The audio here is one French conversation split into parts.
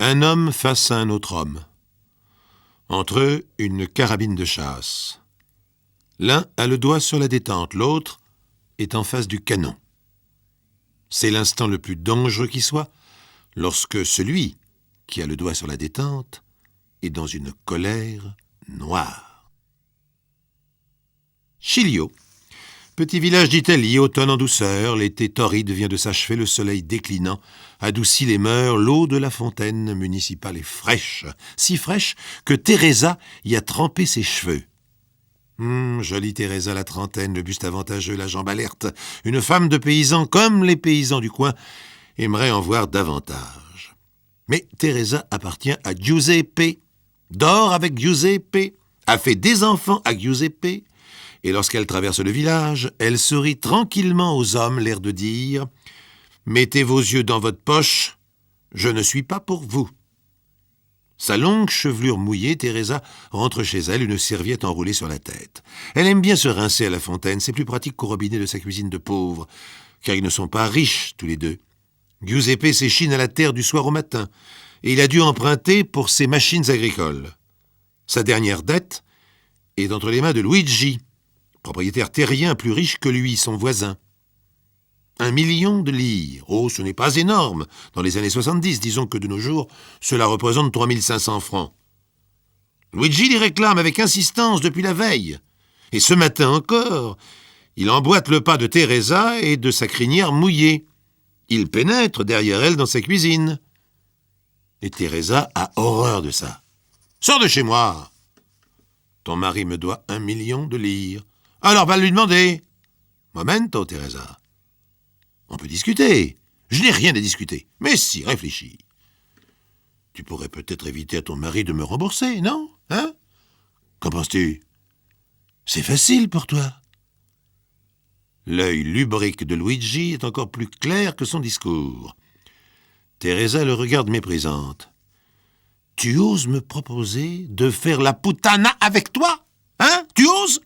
Un homme face à un autre homme. Entre eux, une carabine de chasse. L'un a le doigt sur la détente, l'autre est en face du canon. C'est l'instant le plus dangereux qui soit, lorsque celui qui a le doigt sur la détente est dans une colère noire. Chilio, petit village d'Italie, automne en douceur, l'été torride vient de s'achever, le soleil déclinant adoucit les mœurs, l'eau de la fontaine municipale est fraîche, si fraîche que Teresa y a trempé ses cheveux. Jolie Teresa, la trentaine, le buste avantageux, la jambe alerte, une femme de paysan comme les paysans du coin aimerait en voir davantage. Mais Teresa appartient à Giuseppe, dort avec Giuseppe, a fait des enfants à Giuseppe, et lorsqu'elle traverse le village, elle sourit tranquillement aux hommes, l'air de dire « Mettez vos yeux dans votre poche, je ne suis pas pour vous ». Sa longue chevelure mouillée, Teresa rentre chez elle, une serviette enroulée sur la tête. Elle aime bien se rincer à la fontaine, c'est plus pratique qu'au robinet de sa cuisine de pauvre, car ils ne sont pas riches tous les deux. Giuseppe s'échine à la terre du soir au matin, et il a dû emprunter pour ses machines agricoles. Sa dernière dette est entre les mains de Luigi, propriétaire terrien plus riche que lui, son voisin. 1 million de lire. Oh, ce n'est pas énorme. Dans les années 70, disons que de nos jours, cela représente 3 500 francs. Luigi les réclame avec insistance depuis la veille. Et ce matin encore, il emboîte le pas de Teresa et de sa crinière mouillée. Il pénètre derrière elle dans sa cuisine. Et Teresa a horreur de ça. « Sors de chez moi !»« Ton mari me doit 1 million de lire. »« Alors va lui demander. »« Momento, Teresa. » On peut discuter. Je n'ai rien à discuter. Mais si, réfléchis. Tu pourrais peut-être éviter à ton mari de me rembourser, non? Hein? Qu'en penses-tu? C'est facile pour toi. L'œil lubrique de Luigi est encore plus clair que son discours. Teresa le regarde méprisante. Tu oses me proposer de faire la puttana avec toi? Hein? Tu oses?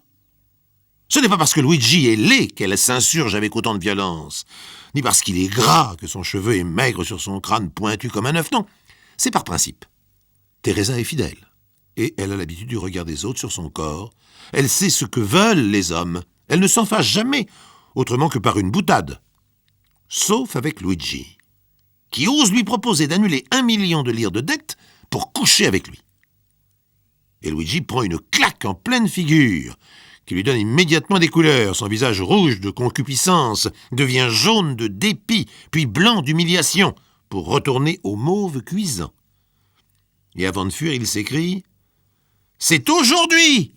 Ce n'est pas parce que Luigi est laid qu'elle s'insurge avec autant de violence, ni parce qu'il est gras que son cheveu est maigre sur son crâne pointu comme un œuf, non. C'est par principe. Teresa est fidèle, et elle a l'habitude du regard des autres sur son corps. Elle sait ce que veulent les hommes. Elle ne s'en fâche jamais, autrement que par une boutade. Sauf avec Luigi, qui ose lui proposer d'annuler 1 million de lire de dette pour coucher avec lui. Et Luigi prend une claque en pleine figure, qui lui donne immédiatement des couleurs. Son visage rouge de concupiscence devient jaune de dépit, puis blanc d'humiliation, pour retourner au mauve cuisant. Et avant de fuir, il s'écrie « C'est aujourd'hui!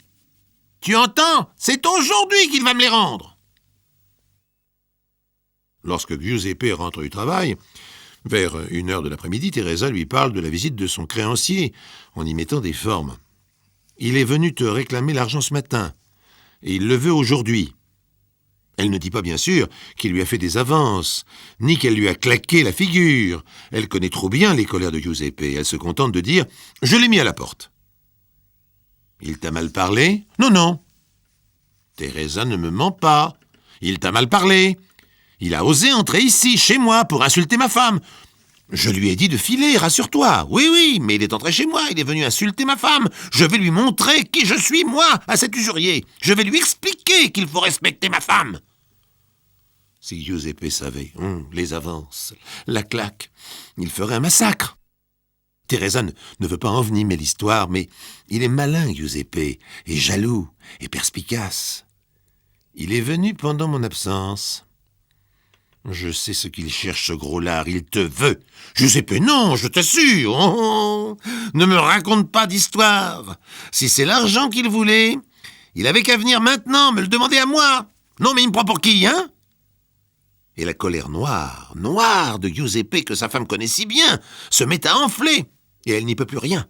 Tu entends? C'est aujourd'hui qu'il va me les rendre !» Lorsque Giuseppe rentre du travail, vers 1h de l'après-midi, Teresa lui parle de la visite de son créancier, en y mettant des formes. « Il est venu te réclamer l'argent ce matin. Et il le veut aujourd'hui. » Elle ne dit pas, bien sûr, qu'il lui a fait des avances, ni qu'elle lui a claqué la figure. Elle connaît trop bien les colères de Giuseppe. Elle se contente de dire « Je l'ai mis à la porte. » « Il t'a mal parlé ? » ?»« Non, non. » »« Teresa ne me ment pas. Il t'a mal parlé. Il a osé entrer ici, chez moi, pour insulter ma femme. Je lui ai dit de filer, rassure-toi. Oui, mais il est entré chez moi, il est venu insulter ma femme. Je vais lui montrer qui je suis, moi, à cet usurier. Je vais lui expliquer qu'il faut respecter ma femme. » Si Giuseppe savait, les avances, la claque, il ferait un massacre. Teresa ne veut pas envenimer l'histoire, mais il est malin, Giuseppe, et jaloux, et perspicace. Il est venu pendant mon absence. Je sais ce qu'il cherche, ce gros lard, il te veut. Giuseppe, non, je t'assure. Ne me raconte pas d'histoire. Si c'est l'argent qu'il voulait, il avait qu'à venir maintenant me le demander à moi. Non, mais il me prend pour qui, hein? Et la colère noire de Giuseppe, que sa femme connaît si bien, se met à enfler, et elle n'y peut plus rien.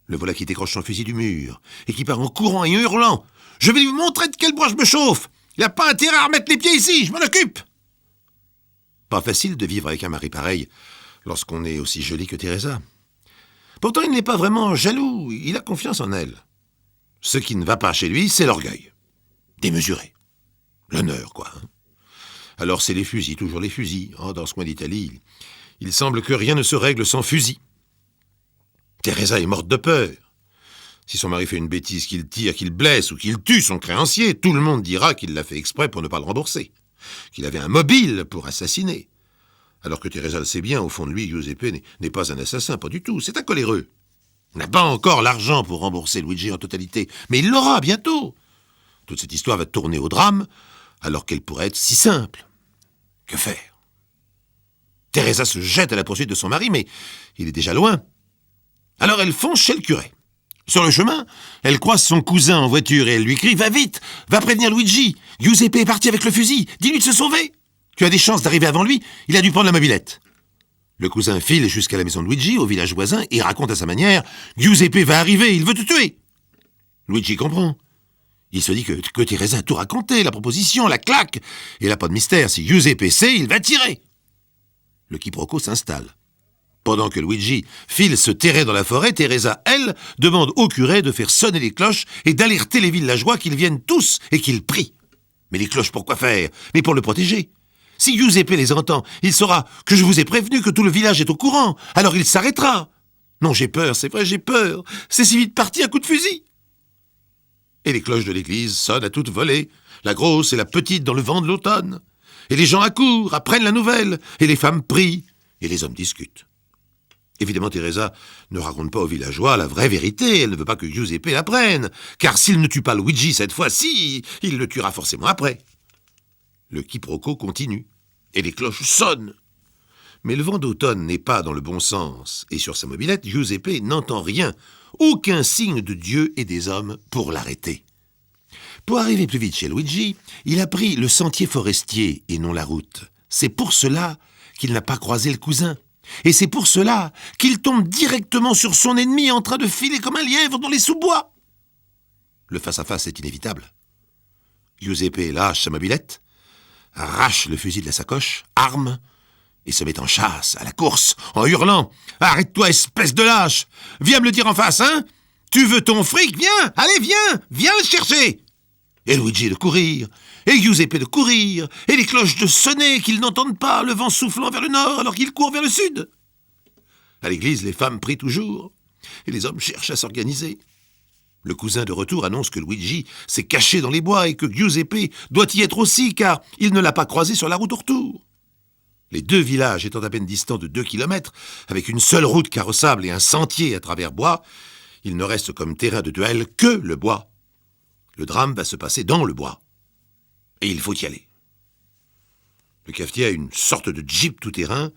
Le voilà qui décroche son fusil du mur, et qui part en courant et hurlant. « Je vais lui montrer de quel bois je me chauffe. Il n'a pas intérêt à remettre les pieds ici, je m'en occupe. » Pas facile de vivre avec un mari pareil, lorsqu'on est aussi joli que Teresa. Pourtant, il n'est pas vraiment jaloux, il a confiance en elle. Ce qui ne va pas chez lui, c'est l'orgueil. Démesuré. L'honneur, quoi. Alors c'est les fusils, toujours les fusils. Dans ce coin d'Italie, il semble que rien ne se règle sans fusil. Teresa est morte de peur. Si son mari fait une bêtise, qu'il tire, qu'il blesse ou qu'il tue son créancier, tout le monde dira qu'il l'a fait exprès pour ne pas le rembourser, qu'il avait un mobile pour assassiner. Alors que Teresa le sait bien, au fond de lui, Giuseppe n'est pas un assassin, pas du tout, c'est un coléreux. Il n'a pas encore l'argent pour rembourser Luigi en totalité, mais il l'aura bientôt. Toute cette histoire va tourner au drame, alors qu'elle pourrait être si simple. Que faire? Teresa se jette à la poursuite de son mari, mais il est déjà loin. Alors elle fonce chez le curé. Sur le chemin, elle croise son cousin en voiture et elle lui crie « Va vite, va prévenir Luigi, Giuseppe est parti avec le fusil, dis-lui de se sauver. Tu as des chances d'arriver avant lui, il a dû prendre la mobilette. » Le cousin file jusqu'à la maison de Luigi, au village voisin, et raconte à sa manière « Giuseppe va arriver, il veut te tuer. » Luigi comprend. Il se dit que Teresa a tout raconté, la proposition, la claque, et là pas de mystère, si Giuseppe sait, il va tirer. Le quiproquo s'installe. Pendant que Luigi file se terrer dans la forêt, Teresa, elle, demande au curé de faire sonner les cloches et d'alerter les villageois qu'ils viennent tous et qu'ils prient. Mais les cloches, pourquoi faire? Mais pour le protéger. Si Giuseppe les entend, il saura que je vous ai prévenu, que tout le village est au courant. Alors il s'arrêtera. Non, j'ai peur, c'est vrai, j'ai peur. C'est si vite parti à coup de fusil. Et les cloches de l'église sonnent à toute volée, la grosse et la petite dans le vent de l'automne. Et les gens accourent, apprennent la nouvelle, et les femmes prient, et les hommes discutent. Évidemment, Teresa ne raconte pas aux villageois la vraie vérité. Elle ne veut pas que Giuseppe l'apprenne. Car s'il ne tue pas Luigi cette fois-ci, il le tuera forcément après. Le quiproquo continue. Et les cloches sonnent. Mais le vent d'automne n'est pas dans le bon sens. Et sur sa mobilette, Giuseppe n'entend rien. Aucun signe de Dieu et des hommes pour l'arrêter. Pour arriver plus vite chez Luigi, il a pris le sentier forestier et non la route. C'est pour cela qu'il n'a pas croisé le cousin. Et c'est pour cela qu'il tombe directement sur son ennemi en train de filer comme un lièvre dans les sous-bois. Le face-à-face est inévitable. Giuseppe lâche sa mobilette, arrache le fusil de la sacoche, arme, et se met en chasse, à la course, en hurlant « Arrête-toi, espèce de lâche! Viens me le dire en face, hein? Tu veux ton fric? Viens! Allez, viens le chercher !» Et Luigi de courir, et Giuseppe de courir, et les cloches de sonner qu'ils n'entendent pas, le vent soufflant vers le nord alors qu'ils courent vers le sud. À l'église, les femmes prient toujours, et les hommes cherchent à s'organiser. Le cousin de retour annonce que Luigi s'est caché dans les bois et que Giuseppe doit y être aussi, car il ne l'a pas croisé sur la route au retour. Les deux villages étant à peine distants de 2 kilomètres, avec une seule route carrossable et un sentier à travers bois, il ne reste comme terrain de duel que le bois. Le drame va se passer dans le bois. Et il faut y aller. Le cafetier a une sorte de jeep tout-terrain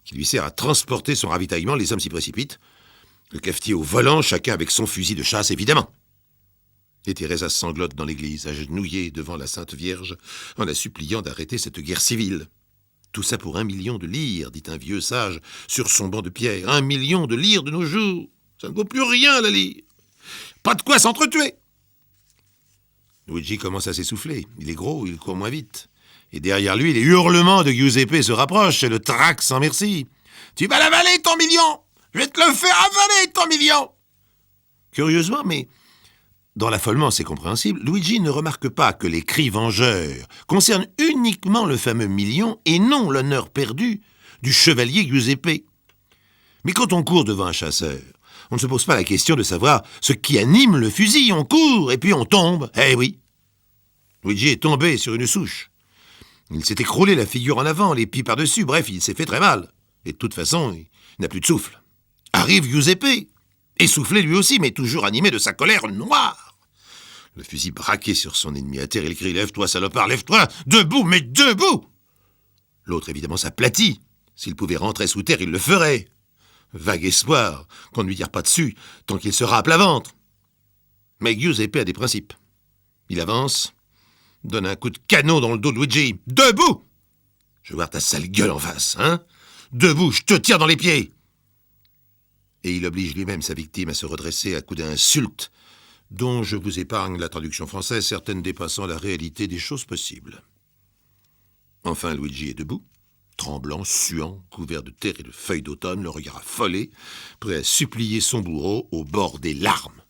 qui lui sert à transporter son ravitaillement. Les hommes s'y précipitent. Le cafetier au volant, chacun avec son fusil de chasse, évidemment. Et Teresa sanglote dans l'église, agenouillée devant la Sainte Vierge, en la suppliant d'arrêter cette guerre civile. Tout ça pour 1 million de lire, dit un vieux sage sur son banc de pierre. 1 million de lire de nos jours. Ça ne vaut plus rien, la lire. Pas de quoi s'entretuer. Luigi commence à s'essouffler. Il est gros, il court moins vite. Et derrière lui, les hurlements de Giuseppe se rapprochent et le traque sans merci. « Tu vas l'avaler, ton million! Je vais te le faire avaler, ton million !» Curieusement, mais dans l'affolement, c'est compréhensible, Luigi ne remarque pas que les cris vengeurs concernent uniquement le fameux million et non l'honneur perdu du chevalier Giuseppe. Mais quand on court devant un chasseur, on ne se pose pas la question de savoir ce qui anime le fusil. On court et puis on tombe. Eh oui. Luigi est tombé sur une souche. Il s'est écroulé la figure en avant, les pieds par-dessus. Bref, il s'est fait très mal. Et de toute façon, il n'a plus de souffle. Arrive Giuseppe, essoufflé lui aussi, mais toujours animé de sa colère noire. Le fusil braqué sur son ennemi à terre, il crie « Lève-toi, salopard, lève-toi! Debout, mais debout !» L'autre, évidemment, s'aplatit. S'il pouvait rentrer sous terre, il le ferait. Vague espoir qu'on ne lui tire pas dessus tant qu'il sera à plat ventre. Mais Giuseppe a des principes. Il avance, donne un coup de canon dans le dos de Luigi. « Debout ! Je veux voir ta sale gueule en face, hein? Debout, je te tire dans les pieds !» Et il oblige lui-même sa victime à se redresser à coups d'insultes, dont je vous épargne la traduction française, certaines dépassant la réalité des choses possibles. Enfin, Luigi est debout, tremblant, suant, couvert de terre et de feuilles d'automne, le regard affolé, prêt à supplier son bourreau au bord des larmes.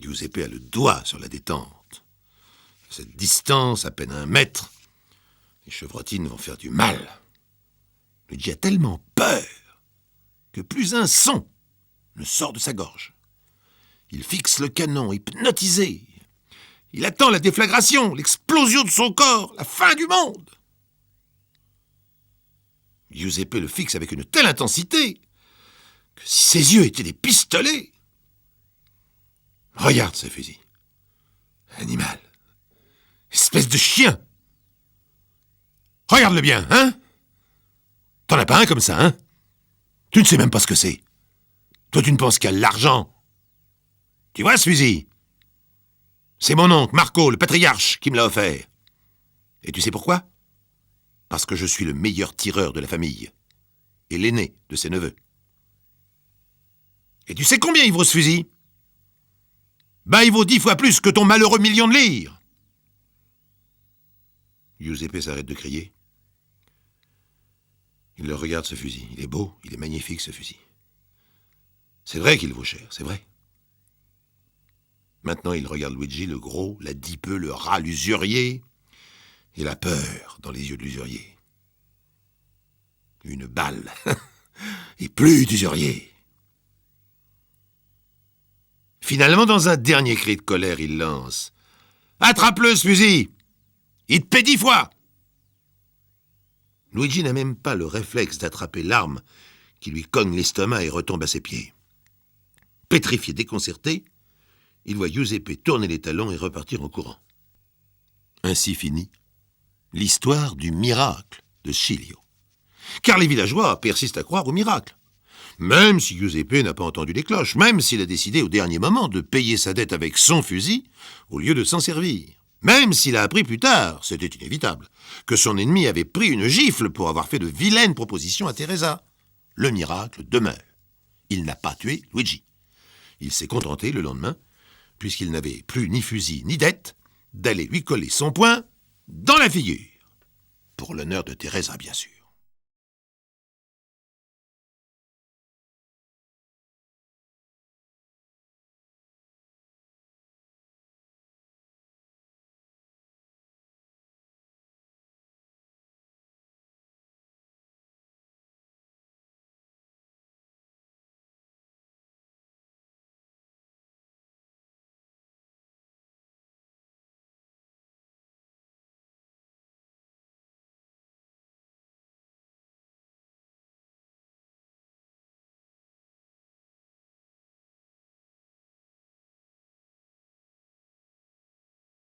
Giuseppe a le doigt sur la détente. À cette distance, à peine 1 mètre, les chevrotines vont faire du mal. Luigi a tellement peur que plus un son ne sort de sa gorge. Il fixe le canon, hypnotisé. Il attend la déflagration, l'explosion de son corps, la fin du monde. Giuseppe le fixe avec une telle intensité que si ses yeux étaient des pistolets... Regarde ce fusil. Animal. Espèce de chien. Regarde-le bien, hein? T'en as pas un comme ça, hein? Tu ne sais même pas ce que c'est. Toi, tu ne penses qu'à l'argent. Tu vois ce fusil? C'est mon oncle, Marco, le patriarche, qui me l'a offert. Et tu sais pourquoi? Parce que je suis le meilleur tireur de la famille. Et l'aîné de ses neveux. Et tu sais combien il vaut ce fusil? Ben, il vaut 10 fois plus que ton malheureux million de lire. Giuseppe s'arrête de crier. Il le regarde, ce fusil. Il est beau, il est magnifique, ce fusil. C'est vrai qu'il vaut cher, c'est vrai. Maintenant, il regarde Luigi, le gros, l'adipeux, le rat, l'usurier, et la peur dans les yeux de l'usurier. Une balle, et plus d'usurier. Finalement, dans un dernier cri de colère, il lance « Attrape-le, ce fusil! Il te paie 10 fois !» Luigi n'a même pas le réflexe d'attraper l'arme qui lui cogne l'estomac et retombe à ses pieds. Pétrifié, déconcerté, il voit Giuseppe tourner les talons et repartir en courant. Ainsi finit l'histoire du miracle de Sciglio. Car les villageois persistent à croire au miracle. Même si Giuseppe n'a pas entendu les cloches, même s'il a décidé au dernier moment de payer sa dette avec son fusil au lieu de s'en servir. Même s'il a appris plus tard, c'était inévitable, que son ennemi avait pris une gifle pour avoir fait de vilaines propositions à Teresa. Le miracle demeure. Il n'a pas tué Luigi. Il s'est contenté le lendemain, puisqu'il n'avait plus ni fusil ni dette, d'aller lui coller son poing dans la figure. Pour l'honneur de Teresa, bien sûr.